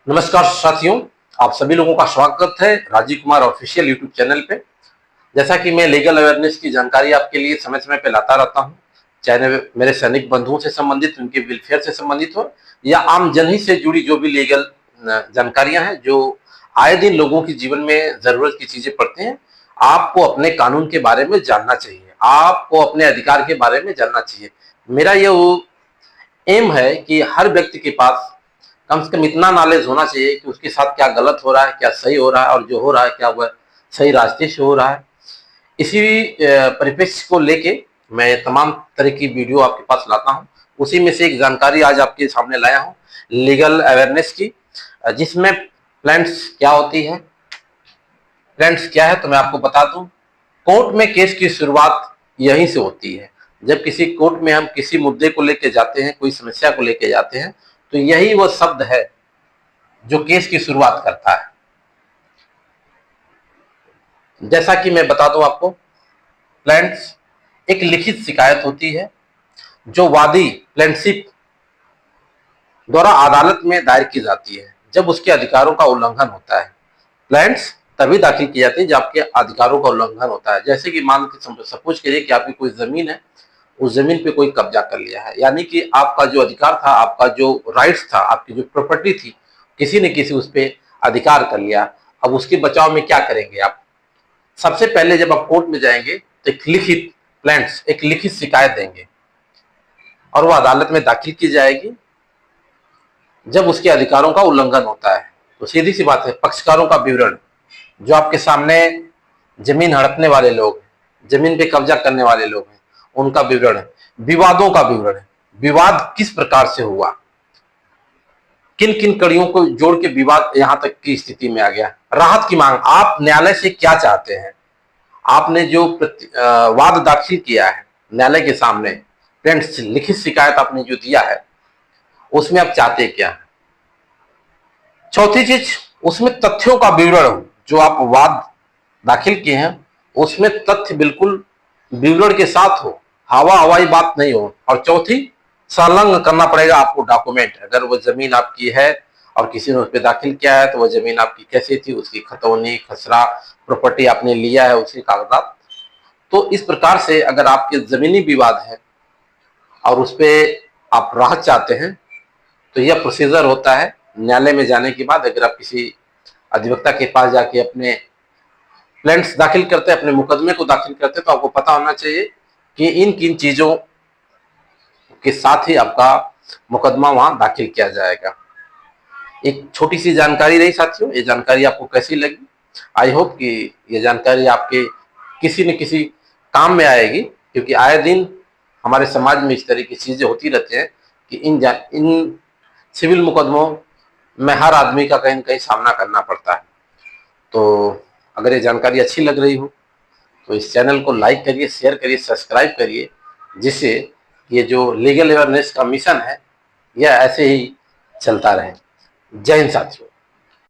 नमस्कार साथियों, आप सभी लोगों का स्वागत है Rajiv Kumar official YouTube channel पे। जैसा कि मैं लीगल अवेयरनेस की जानकारी आपके लिए समय समय पे लाता रहता हूँ, चाहे मेरे सैनिक बंधुओं से संबंधित, उनके वेलफेयर से संबंधित हो या आम जनहित से जुड़ी जो भी लीगल जानकारियां हैं जो आए दिन लोगों के जीवन में जरूरत की चीजें पड़ती हैं। आपको अपने कानून के बारे में जानना चाहिए, आपको अपने अधिकार के बारे में जानना चाहिए। मेरा ये एम है कि हर व्यक्ति के पास कम से कम इतना नॉलेज होना चाहिए कि उसके साथ क्या गलत हो रहा है, क्या सही हो रहा है, और जो हो रहा है क्या वह सही रास्ते से हो रहा है। इसी परिप्रेक्ष्य को लेके मैं तमाम तरह की वीडियो आपके पास लाता हूं। उसी में से एक जानकारी आज आपके सामने लाया हूं, लीगल अवेयरनेस की, जिसमें प्लांट्स क्या होती है। प्लांट्स क्या है तो मैं आपको बता दूं। कोर्ट में केस की शुरुआत यहीं से होती है। जब किसी कोर्ट में हम किसी मुद्दे को लेके जाते हैं, कोई समस्या को लेके जाते हैं, तो यही वो शब्द है जो केस की शुरुआत करता है। जैसा कि मैं बता दूं आपको, प्लांट्स एक लिखित शिकायत होती है जो वादी प्लांटशिप द्वारा अदालत में दायर की जाती है जब उसके अधिकारों का उल्लंघन होता है। प्लांट्स तभी दाखिल की जाती है जब आपके अधिकारों का उल्लंघन होता है। जैसे कि मान के सपोज करिए कि आपकी कोई जमीन है, उस जमीन पे कोई कब्जा कर लिया है, यानी कि आपका जो अधिकार था, आपका जो राइट्स था, आपकी जो प्रॉपर्टी थी, किसी ने किसी उस पर अधिकार कर लिया। अब उसके बचाव में क्या करेंगे आप? सबसे पहले जब आप कोर्ट में जाएंगे तो एक लिखित प्लांट्स एक लिखित शिकायत देंगे और वह अदालत में दाखिल की जाएगी जब उसके अधिकारों का उल्लंघन होता है। तो सीधी सी बात है, पक्षकारों का विवरण, जो आपके सामने जमीन हड़पने वाले लोग हैं, जमीन पे कब्जा करने वाले लोग हैं, उनका विवरण है। विवादों का विवरण है, विवाद किस प्रकार से हुआ, किन किन कड़ियों को जोड़ के विवाद यहां तक की स्थिति में आ गया। राहत की मांग, आप न्यायालय से क्या चाहते हैं? आपने जो वाद दाखिल किया है न्यायालय के सामने, फ्रेंड्स लिखित शिकायत आपने जो दिया है, उसमें आप चाहते क्या है? चौथी चीज, उसमें तथ्यों का विवरण हो। जो आप वाद दाखिल किए हैं उसमें तथ्य बिल्कुल विवरण के साथ हो, हवा हवाई बात नहीं हो। और चौथी, संलग्न करना पड़ेगा आपको डॉक्यूमेंट। अगर वो जमीन आपकी है और किसी ने उस पर दाखिल किया है तो वो जमीन आपकी कैसी थी, उसकी खतौनी खसरा प्रॉपर्टी आपने लिया है, उसके कागजात। तो इस प्रकार से अगर आपके जमीनी विवाद है और उस पर आप राहत चाहते हैं तो यह प्रोसीजर होता है। न्यायालय में जाने के बाद अगर आप किसी अधिवक्ता के पास जाके अपने प्लांट्स दाखिल करते हैं, अपने मुकदमे को दाखिल करते हैं, तो आपको पता होना चाहिए कि इन किन चीजों के साथ ही आपका मुकदमा वहां दाखिल किया जाएगा। एक छोटी सी जानकारी रही साथियों, ये जानकारी आपको कैसी लगी? आई होप कि ये जानकारी आपके किसी न किसी काम में आएगी, क्योंकि आए दिन हमारे समाज में इस तरह की चीजें होती रहती हैं कि इन सिविल मुकदमों में हर आदमी का कहीं न कहीं सामना करना पड़ता है। तो अगर ये जानकारी अच्छी लग रही हो तो इस चैनल को लाइक करिए, शेयर करिए, सब्सक्राइब करिए, जिससे ये जो लीगल अवेयरनेस का मिशन है यह ऐसे ही चलता रहे। जय हिंद साथियों।